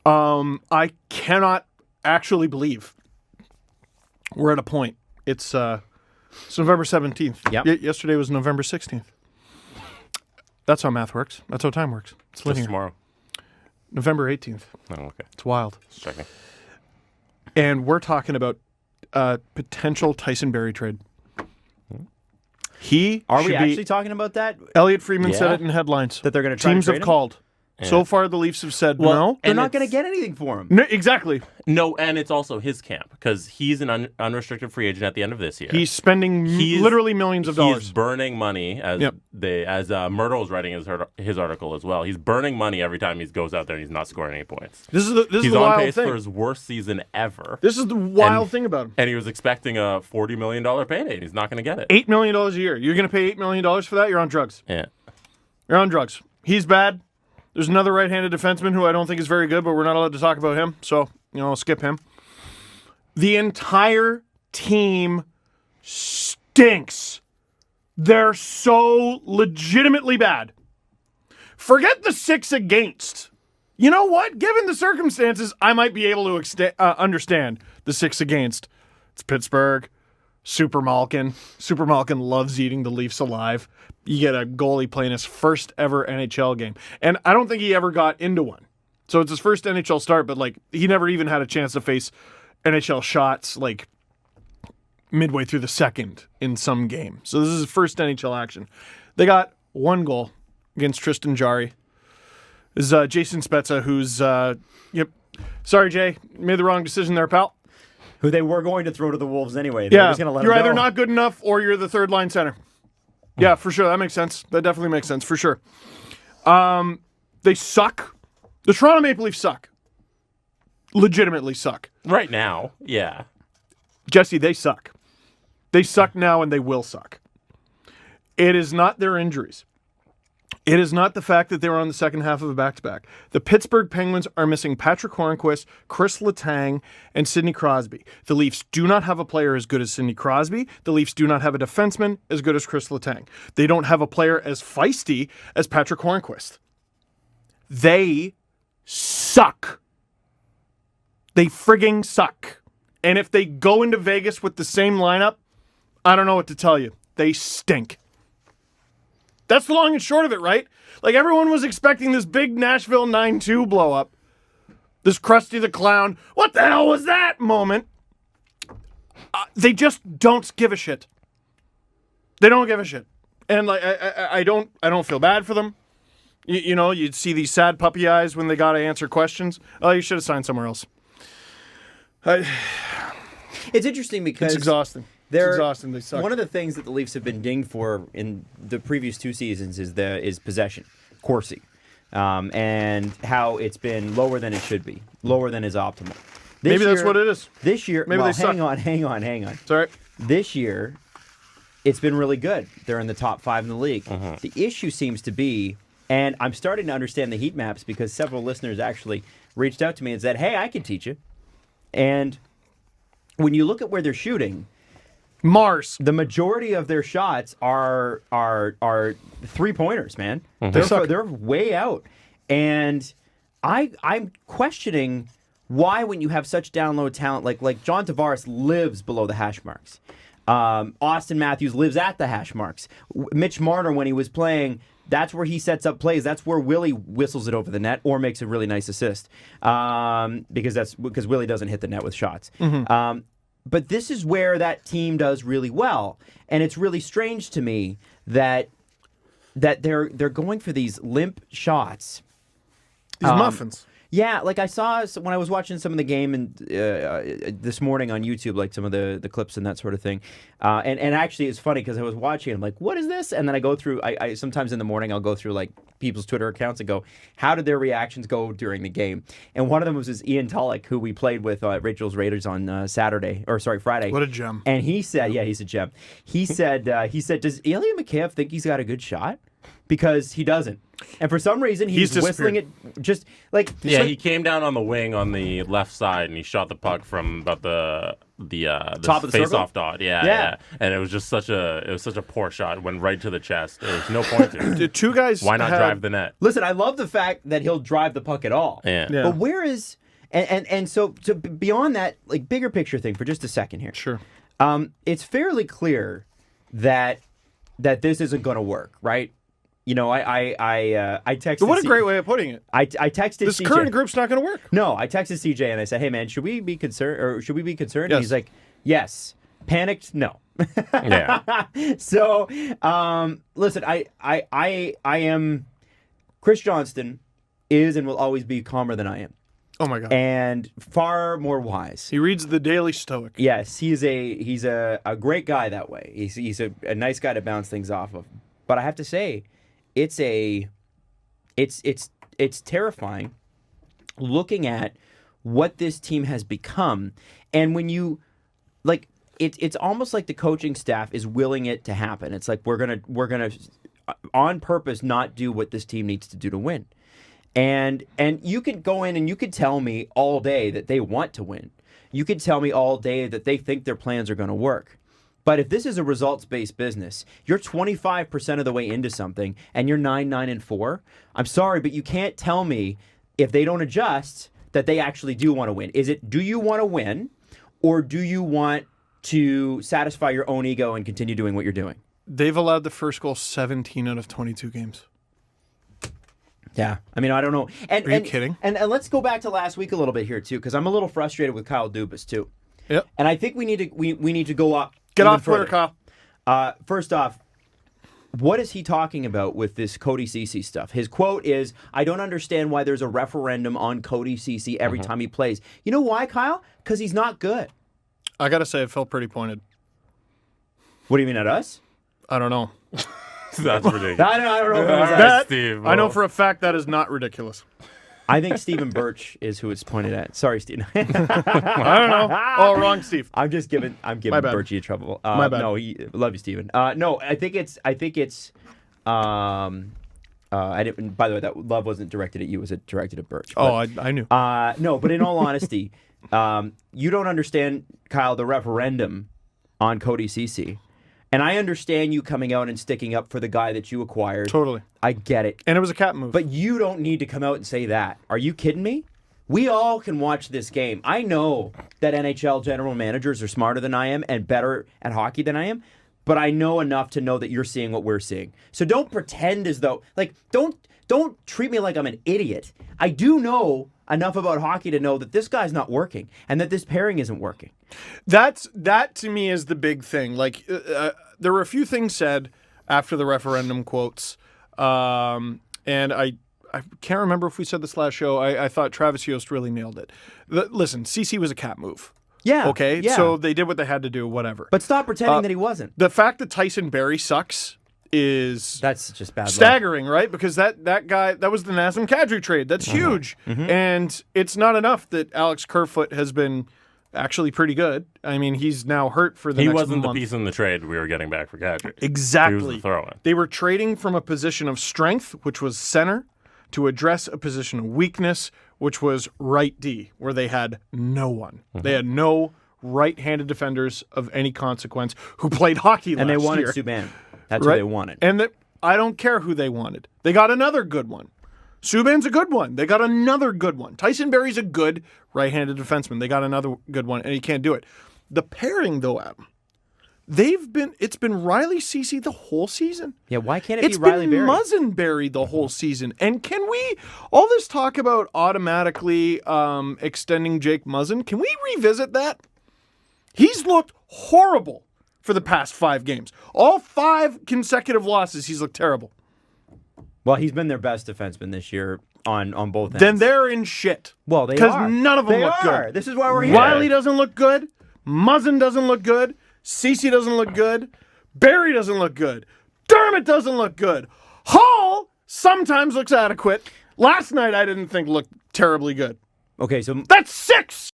I cannot actually believe we're at a point. It's November 17th. Yep. Yesterday was November 16th. That's how math works. That's how time works. It's linear. Just tomorrow. November 18th. Oh, okay. It's wild. Just checking. And we're talking about potential Tyson Berry trade. Are we actually talking about that? Elliot Friedman said Yeah. it in headlines. That they're going to try Teams to have trade him? called. Yeah. So far, the Leafs have said Well, no. They're And not going to it's- get anything for him. No, exactly. No, and it's also his camp because he's an unrestricted free agent at the end of this year. He's spending literally millions of dollars. He's burning money as Yep. Myrtle was writing his article as well. He's burning money every time he goes out there and he's not scoring any points. This is the He's on wild pace thing. for his worst season ever. This is the wild And- thing about him. And he was expecting a $40 million payday, and he's not going to get it. $8 million a year. You're going to pay $8 million for that? You're on drugs. Yeah. You're on drugs. He's bad. There's another right-handed defenseman who I don't think is very good, but we're not allowed to talk about him, so I'll skip him. The entire team stinks. They're so legitimately bad. Forget the 6 against. You know what? Given the circumstances, I might be able to understand the 6 against. It's Pittsburgh. Super Malkin. Super Malkin loves eating the Leafs alive. You get a goalie playing his first ever NHL game. And I don't think he ever got into one. So it's his first NHL start, but he never even had a chance to face NHL shots midway through the second in some game. So this is his first NHL action. They got 1 goal against Tristan Jarry. This is Jason Spezza, who's sorry, Jay, made the wrong decision there, pal. Who they were going to throw to the Wolves anyway. They were just gonna let you're him either go. not good enough or you're the third line center. Yeah, for sure. That makes sense. That definitely makes sense, for sure. They suck. The Toronto Maple Leafs suck. Legitimately suck. Right now, yeah. Jesse, they suck. They suck now and they will suck. It is not their injuries. It is not the fact that they were on the second half of a back-to-back. The Pittsburgh Penguins are missing Patrick Hornquist, Chris Letang, and Sidney Crosby. The Leafs do not have a player as good as Sidney Crosby. The Leafs do not have a defenseman as good as Chris Letang. They don't have a player as feisty as Patrick Hornquist. They suck. They frigging suck. And if they go into Vegas with the same lineup, I don't know what to tell you. They stink. That's the long and short of it, right? Everyone was expecting this big Nashville 9-2 blow up. This Krusty the Clown, what the hell was that moment? They just don't give a shit. They don't give a shit. And I don't feel bad for them. You'd see these sad puppy eyes when they got to answer questions. Oh, you should have signed somewhere else. It's interesting because It's exhausting. It's exhausting. They suck. One of the things that the Leafs have been dinged for in the previous 2 seasons is possession, Corsi, and how it's been lower than it should be, lower than is optimal. Maybe that's what it is. This year, Maybe they suck. hang on. Sorry. This year, it's been really good. They're in the top 5 in the league. The issue seems to be, and I'm starting to understand the heat maps because several listeners actually reached out to me and said, "Hey, I can teach you." And when you look at where they're shooting, Mars. the majority of their shots are 3-pointers, man. Suck. They're way out. And I'm questioning why, when you have such down low talent, like John Tavares lives below the hash marks. Austin Matthews lives at the hash marks. Mitch Marner, when he was playing, that's where he sets up plays. That's where Willie whistles it over the net or makes a really nice assist. Because Willie doesn't hit the net with shots. But this is where that team does really well, and it's really strange to me that they're going for these limp shots. These muffins. Yeah, I saw when I was watching some of the game and this morning on YouTube, some of the clips and that sort of thing. And actually, it's funny because I was watching. I'm like, "What is this?" And then I go through. I sometimes in the morning I'll go through people's Twitter accounts and go, "How did their reactions go during the game?" And one of them was this Ian Tulloch, who we played with Rachel's Raiders on Friday. What a gem! And he said, "Yeah, he's a gem." He said, "Does Ilya Mikheyev think he's got a good shot?" Because he doesn't. And for some reason, he's whistling it he came down on the wing on the left side and he shot the puck from about the Top of the face-off circle? dot. Yeah. And it was just such a poor shot. It went right to the chest. There was no point to it. The two guys. Why not drive the net? Listen, I love the fact that he'll drive the puck at all. Yeah. But where is and so to beyond that, like bigger picture thing for just a second here. Sure. It's fairly clear that this isn't going to work, right? You know, I texted. What a great way of putting it. I texted This CJ. current group's not going to work. No, I texted CJ and I said, "Hey man, should we be concerned or should we be concerned?" Yes. And he's like, "Yes." Panicked? No. Yeah. So, listen, I am. Chris Johnston is and will always be calmer than I am, Oh my God. and far more wise. He reads the Daily Stoic. Yes, he's a great guy that way. He's a nice guy to bounce things off of. But I have to say, it's terrifying looking at what this team has become, and when you like, it's almost like the coaching staff is willing it to happen. It's like we're gonna on purpose not do what this team needs to do to win. And you could go in and you could tell me all day that they want to win. You could tell me all day that they think their plans are going to work. But if this is a results-based business, you're 25% of the way into something and you're 9-9-4. I'm sorry, but you can't tell me if they don't adjust that they actually do want to win. Do you want to win, or do you want to satisfy your own ego and continue doing what you're doing? They've allowed the first goal 17 out of 22 games. Yeah, I mean, I don't know. And, Are you kidding? And let's go back to last week a little bit here too, because I'm a little frustrated with Kyle Dubas too. Yep. And I think we need to go up. Get even off Twitter, further. Kyle. First off, what is he talking about with this Cody Ceci stuff? His quote is, "I don't understand why there's a referendum on Cody Ceci every time he plays." You know why, Kyle? Because he's not good. I got to say, it felt pretty pointed. What do you mean at us? I don't know. That's ridiculous. I don't know. If it was us. That, Steve, I know well. for a fact that is not ridiculous. I think Stephen Birch is who it's pointed at. Sorry, Steve. I don't know. Oh, wrong, Steve. I'm giving My bad. Birchie trouble. My bad. No, love you, Steven. No, I think it's. I didn't. By the way, that love wasn't directed at you. It was directed at Birch. Oh, I knew. No, but in all honesty, you don't understand, Kyle, the referendum on Cody Ceci. And I understand you coming out and sticking up for the guy that you acquired. Totally. I get it. And it was a cat move. But you don't need to come out and say that. Are you kidding me? We all can watch this game. I know that NHL general managers are smarter than I am and better at hockey than I am, but I know enough to know that you're seeing what we're seeing. So don't pretend as though, like, don't treat me like I'm an idiot. I do know enough about hockey to know that this guy's not working and that this pairing isn't working. That to me is the big thing. Like, there were a few things said after the referendum quotes, and I can't remember if we said this last show. I thought Travis Yost really nailed it. Listen, CC was a cat move. Yeah. Okay? Yeah. So they did what they had to do, whatever. But stop pretending that he wasn't. The fact that Tyson Barrie sucks is That's just bad luck. staggering, right? Because that guy, that was the Nazem Kadri trade. That's huge. And it's not enough that Alex Kerfoot has been actually pretty good. I mean, he's now hurt for the He next wasn't month. the piece in the trade we were getting back for Kadri. Exactly. He was the throw-in. They were trading from a position of strength, which was center, to address a position of weakness, which was right D, where they had no one. They had no right-handed defenders of any consequence who played hockey last And year. they wanted Subban. That's Right? who they wanted. And I don't care who they wanted. They got another good one. Subban's a good one. They got another good one. Tyson Barrie's a good right-handed defenseman. They got another good one, and he can't do it. The pairing, though, Adam, it's been Riley Ceci the whole season. Yeah, why can't It's be Riley been Berry? Muzzenberry the whole season. And can we, all this talk about automatically extending Jake Muzzin, can we revisit that? He's looked horrible for the past 5 games. All 5 consecutive losses, he's looked terrible. Well, he's been their best defenseman this year on both ends. Then they're in shit. well, they Because are. none of them They look are. good. This is why we're here. Riley doesn't look good. Muzzin doesn't look good. Ceci doesn't look good. Barry doesn't look good. Dermott doesn't look good. Hall sometimes looks adequate. Last night I didn't think looked terribly good. Okay, so That's 6.